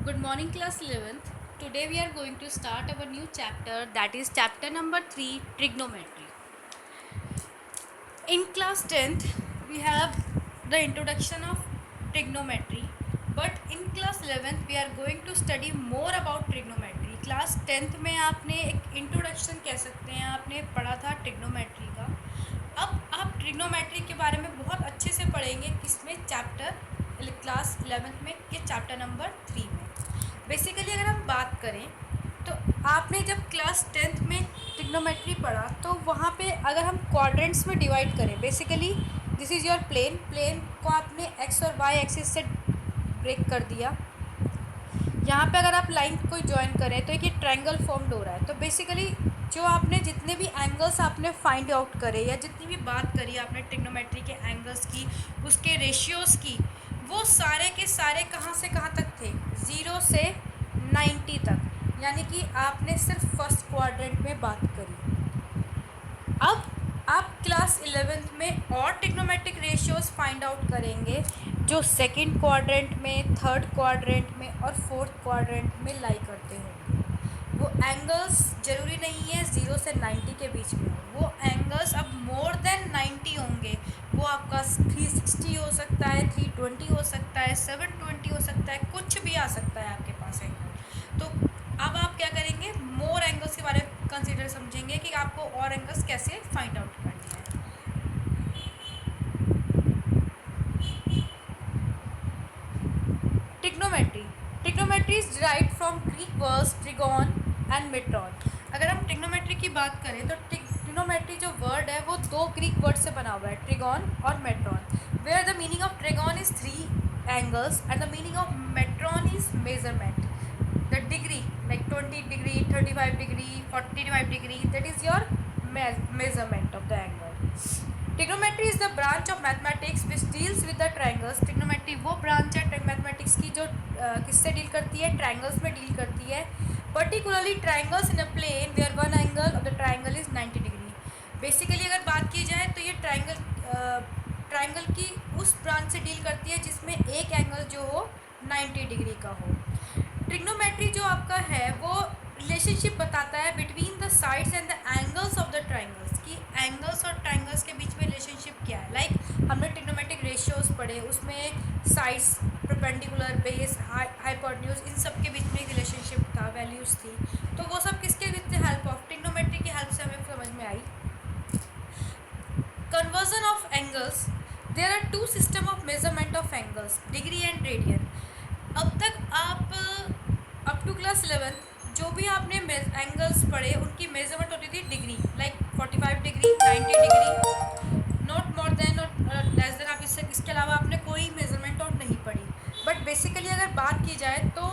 Good morning, class 11th. Today we are going to start our new chapter, that is chapter number 3, trigonometry. In class 10th, we have the introduction of trigonometry, but in class 11th we are going to study more about trigonometry. Class 10th में आपने एक introduction कह सकते हैं, आपने पढ़ा था trigonometry का. अब आप ट्रिग्नोमेट्री के बारे में बहुत अच्छे से पढ़ेंगे किसमें, चैप्टर क्लास 11th में, के चैप्टर नंबर 3 में. बेसिकली अगर हम बात करें तो आपने जब क्लास 10th में ट्रिग्नोमेट्री पढ़ा तो वहाँ पे अगर हम क्वाड्रेंट्स में डिवाइड करें, basically this is your plane को आपने एक्स और वाई एक्सिस से ब्रेक कर दिया. यहाँ पे अगर आप लाइन कोई ज्वाइन करें तो एक ये ट्रायंगल फॉर्म्ड हो रहा है. तो बेसिकली जो आपने जितने भी एंगल्स आपने फाइंड आउट करे या जितनी भी बात करी आपने ट्रिग्नोमेट्री के एंगल्स की, उसके रेशियोज़ की, वो सारे के सारे कहाँ से कहाँ तक थे, 0 से 90 तक. यानी कि आपने सिर्फ फर्स्ट क्वाड्रेंट में बात करी. अब आप क्लास 11th में और ट्रिग्नोमेट्रिक रेशियोज़ फाइंड आउट करेंगे जो सेकंड क्वाड्रेंट में, थर्ड क्वाड्रेंट में और फोर्थ क्वाड्रेंट में लाई करते होंगे. वो एंगल्स ज़रूरी नहीं है 0 से 90 के बीच में, वो एंगल्स अब मोर देन 90 होंगे. वो आपका 360 हो सकता है, 320 हो सकता है, 720 हो सकता है, कुछ भी आ सकता है आपके पास एंगल. तो अब आप क्या करेंगे, मोर एंगल्स के बारे में कंसीडर समझेंगे कि आपको और एंगल्स कैसे फाइंड आउट करने हैं. Trigonometry is derived from Greek words trigon and metron. अगर हम ट्रिग्नोमेट्री की बात करें तो ट्रिग्नोमेट्री जो वर्ड है वो दो ग्रीक वर्ड से बना हुआ है, ट्रिगोन और metron. Where the meaning of trigon is 3 angles and the meaning of metron is measurement. The degree like 20 degree, 35 degree, 45 degree, that is your measurement of the angle. Trigonometry is the branch of mathematics which deals with the triangles. Trigonometry वो branch है mathematics की जो किससे deal करती है, triangles में deal करती है. Particularly triangles in a plane where one angle of the triangle is 90 degree. Basically अगर बात की जाए तो ये ट्राइंगल की उस ब्रांच से डील करती है जिसमें एक एंगल जो हो 90 डिग्री का हो. ट्रिग्नोमेट्री जो आपका है वो रिलेशनशिप बताता है between the sides and the angles of the triangles, की एंगल्स और ट्राइंगल्स के बीच में रिलेशनशिप क्या है. लाइक हमने ट्रिग्नोमेट्रिक रेशियोज पढ़े, उसमें साइड्स, परपेंडिकुलर, बेस, हाइपोटेन्यूज, इन सब के बीच में एक रिलेशनशिप था, वैल्यूज़ थी. तो वो सब किसके विद हेल्प ऑफ ट्रिग्नोमेट्री की हेल्प से हमें समझ में आई. Conversion of angles. There are 2 system of measurement of angles, degree and radian. अब तक आप अप टू क्लास 11 जो भी आपने एंगल्स पढ़े उनकी मेजरमेंट होती थी degree, like 45 degree, 90 degree, not more than और लेस देन. आप इसके अलावा आपने कोई मेजरमेंट और नहीं पढ़ी. बट बेसिकली अगर बात की जाए तो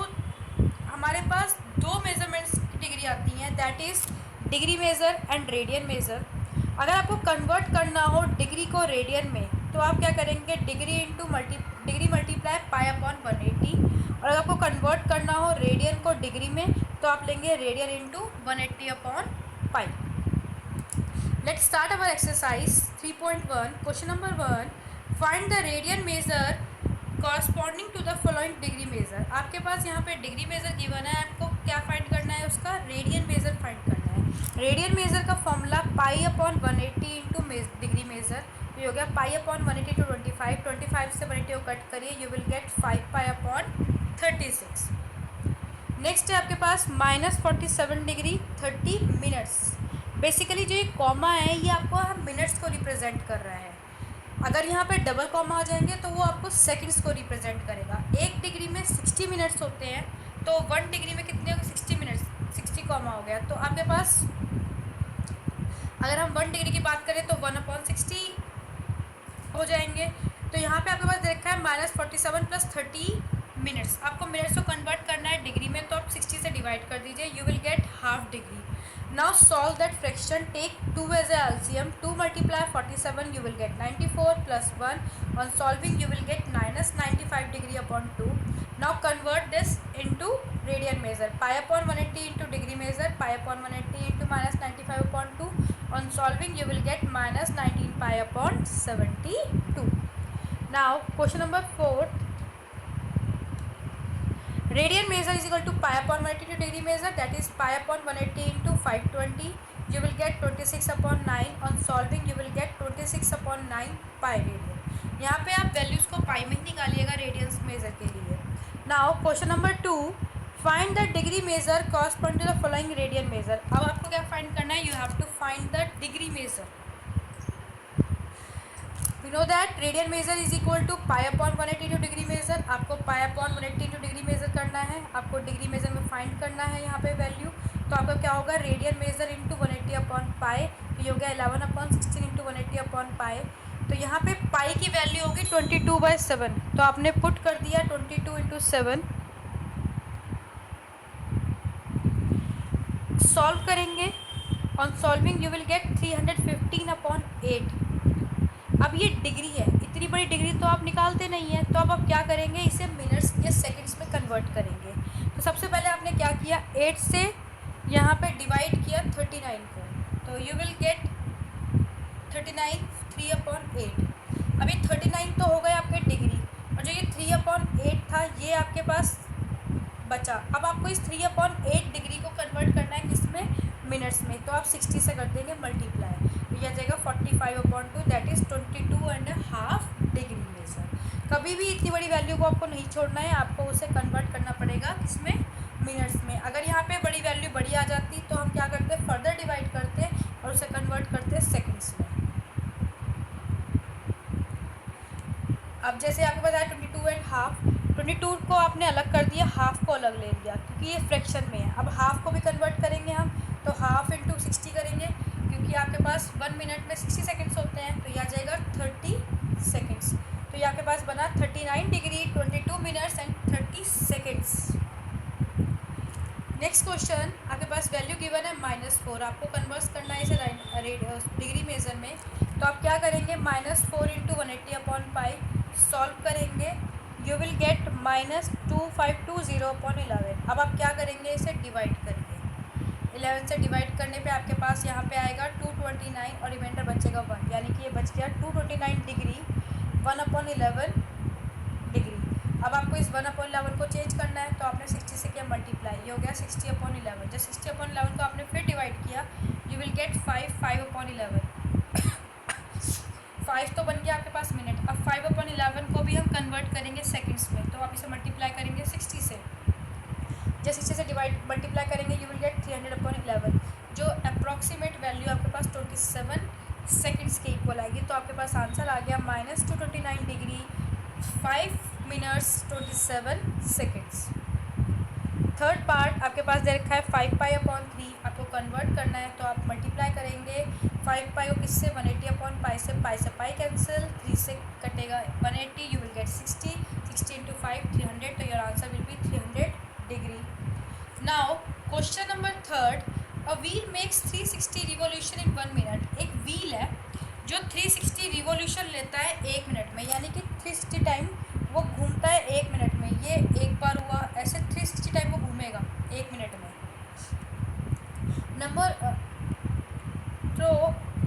हमारे पास 2 मेजरमेंट्स की डिग्री आती हैं, that is degree measure and radian measure. अगर आपको कन्वर्ट करना हो डिग्री को रेडियन में तो आप क्या करेंगे, डिग्री मल्टीप्लाई पाई अपॉन 180. और अगर आपको कन्वर्ट करना हो रेडियन को डिग्री में तो आप लेंगे radian into 180 upon pi. Let's start our exercise 3.1. Question number 1, find the radian measure corresponding to the following degree measure. आपके पास यहाँ पे डिग्री मेजर गिवन है, आपको क्या फाइंड करना है, उसका रेडियन मेजर फाइंड करना है. रेडियन मेजर का formula pi upon 180 into degree measure. ये हो गया पाई अपॉन 180 टू 25 से 180 को कट करिए, you will gate 5 pi upon 36. Next है आपके पास -47 डिग्री 30 मिनट्स. बेसिकली जो ये कॉमा है ये आपको हम मिनट्स को रिप्रेजेंट कर रहा है. अगर यहाँ पे डबल कॉमा आ जाएंगे तो वो आपको सेकंड्स को रिप्रेजेंट करेगा. 1 डिग्री में 60 मिनट्स होते हैं तो 1 डिग्री में कितने हो गए, 60 मिनट्स, 60 कॉमा हो गया. तो आपके पास अगर हम 1 डिग्री की बात करें तो 1/60 हो जाएंगे. तो यहाँ पे आपके पास देखा है -47 + 30 मिनट्स. आपको मिनट्स को कन्वर्ट करना है डिग्री में तो आप 60 से डिवाइड कर दीजिए, you will get half degree. Now solve that fraction, take 2 as a LCM. 2 × 47 you will get 94 + 1. On solving you will get -95 degree upon 2. Now convert this into radian measure. Pi upon 180 into degree measure, pi upon 180 into -95 upon 2. On solving you will get -19 pi upon 72. Now question number 4. Radian measure is equal to pi upon 180 degree measure, that is pi upon 180 into 520. You will get 26 upon 9. On solving you will get 26 upon 9 pi radian. यहाँ पे आप values को पाई में ही निकालिएगा radiance measure के लिए. Now question number 2, find the degree measure correspond to the following radian measure. अब आपको क्या फाइंड करना है, you have to find the degree measure. We know that radian measure is equal to pi upon 180 degree measure. आपको pi upon 180 degree major करना है, आपको degree major में फाइंड करना है यहाँ पे वैल्यू. तो आपका क्या होगा, रेडियन मेजर इंटू 180 अपॉन पाई, तो ये हो गया 11 अपॉन 16 इंटू 180 अपॉन पाई. तो यहाँ पे पाई की वैल्यू होगी 22/7. तो आपने पुट कर दिया 22 इंटू 7. सॉल्व करेंगे. On solving you will gate 315 upon 8. अब ये डिग्री है, इतनी बड़ी डिग्री तो आप निकालते नहीं हैं, तो अब आप क्या करेंगे, इसे मिनट्स या सेकंड्स में कन्वर्ट करेंगे. तो सबसे पहले आपने क्या किया, 8 से यहाँ पे डिवाइड किया 39 को, तो यू विल गेट 39 3/8. अभी 39 तो हो गए आपके डिग्री, और जो ये 3/8 था ये आपके पास बचा. अब आपको इस 3/8 डिग्री को कन्वर्ट करना है किसमें, मिनट्स में. तो आप 60 से कर देंगे मल्टीप्लाई, तो यह आ जाएगा 45/2, दैट इज़ 22.5 डिग्री मेजर. कभी भी इतनी बड़ी वैल्यू को आपको नहीं छोड़ना है, आपको उसे कन्वर्ट करना पड़ेगा किसमें, मिनट्स में. अगर यहाँ पे बड़ी वैल्यू बड़ी आ जाती तो हम क्या करते, फर्दर डिवाइड करते और उसे कन्वर्ट करते सेकेंड्स में. अब जैसे आपके पास आया 22.5, 22 को आपने अलग कर दिया, हाफ को अलग ले लिया क्योंकि ये फ्रैक्शन में है. अब हाफ को भी कन्वर्ट करेंगे हम, तो हाफ इंटू 60 करेंगे क्योंकि आपके पास 1 मिनट में 60 सेकेंड्स होते हैं, तो यह आ जाएगा 30 सेकेंड्स. तो ये आपके पास बना 39 degree 22 minutes and 30 seconds. Next question, आपके पास वैल्यू गिवन है -4. आपको कन्वर्ट करना है इसे डिग्री मेजर में. तो आप क्या करेंगे, -4 इंटू 180 अपॉन पाई. सॉल्व करेंगे, यू विल गेट -2520 अपॉन 11. अब आप क्या करेंगे, इसे डिवाइड करिए. 11 से डिवाइड करने पे आपके पास यहाँ पे आएगा 229 और रिमाइंडर बचेगा 1, यानी कि ये बच गया 229 डिग्री 1/11 डिग्री. अब आपको इस 1/11 को चेंज करना है, तो आपने 60 से किया मल्टीप्लाई, ये हो गया 60/11. जब 60/11 को आपने फिर डिवाइड किया, यू विल गेट 5/11. 5 तो बन गया आपके पास मिनट. अब 5/11 को भी हम कन्वर्ट करेंगे सेकंड्स में, तो आप इसे मल्टीप्लाई करेंगे 60 से. जब 60 से डिवाइड मल्टीप्लाई करेंगे, यू विल गेट 300/11, जो अप्रॉक्सीमेट वैल्यू आपके पास 27 सेकंड्स के इक्वल आएगी. तो आपके पास आंसर आ गया -229 degree 5 minutes 27 seconds. Third part आपके पास दे रखा है 5π/3. आपको कन्वर्ट करना है, तो आप मल्टीप्लाई करेंगे 5π को किससे, 180/π से. पाई कैंसिल, 3 से कटेगा 180, यू विल गेट 60. 60 इंटू 5 300, तो your answer will be 300 degree. Now question number 3, a wheel makes 360 revolution in 1 minute. एक व्हील है जो 360 रिवोल्यूशन लेता है 1 मिनट में, यानी कि 360 टाइम वो घूमता है 1 मिनट में. ये एक बार हुआ, ऐसे 360 टाइम वो घूमेगा 1 मिनट में. नंबर तो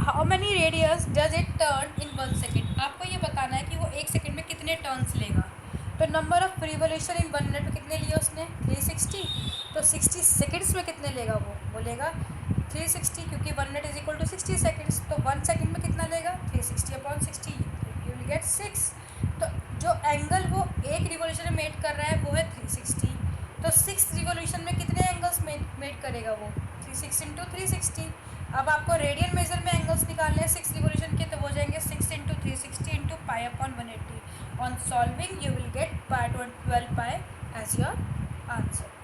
how many radius does it turn in 1 second. आपको ये बताना है कि वो 1 सेकेंड में कितने टर्न्स लेगा. तो number of revolution in 1 minute में कितने लिए उसने, 360. तो 60 सेकेंड्स में कितने लेगा, वो लेगा 360, क्योंकि 1 minute is equal to 60 seconds. तो 1 सेकेंड में कितना लेगा, 360/60, यू विल गेट 6. तो जो एंगल वो एक रिवोल्यूशन में मेड कर रहा है वो है 360. तो 6 रिवोल्यूशन में कितने एंगल्स मेड करेगा वो, 36 इंटू 360. अब आपको रेडियन मेजर में एंगल्स निकालने हैं 6 रिवोल्यूशन के, तो हो जाएंगे 6 into 360 into π/180. On solving you will get 12π as your answer.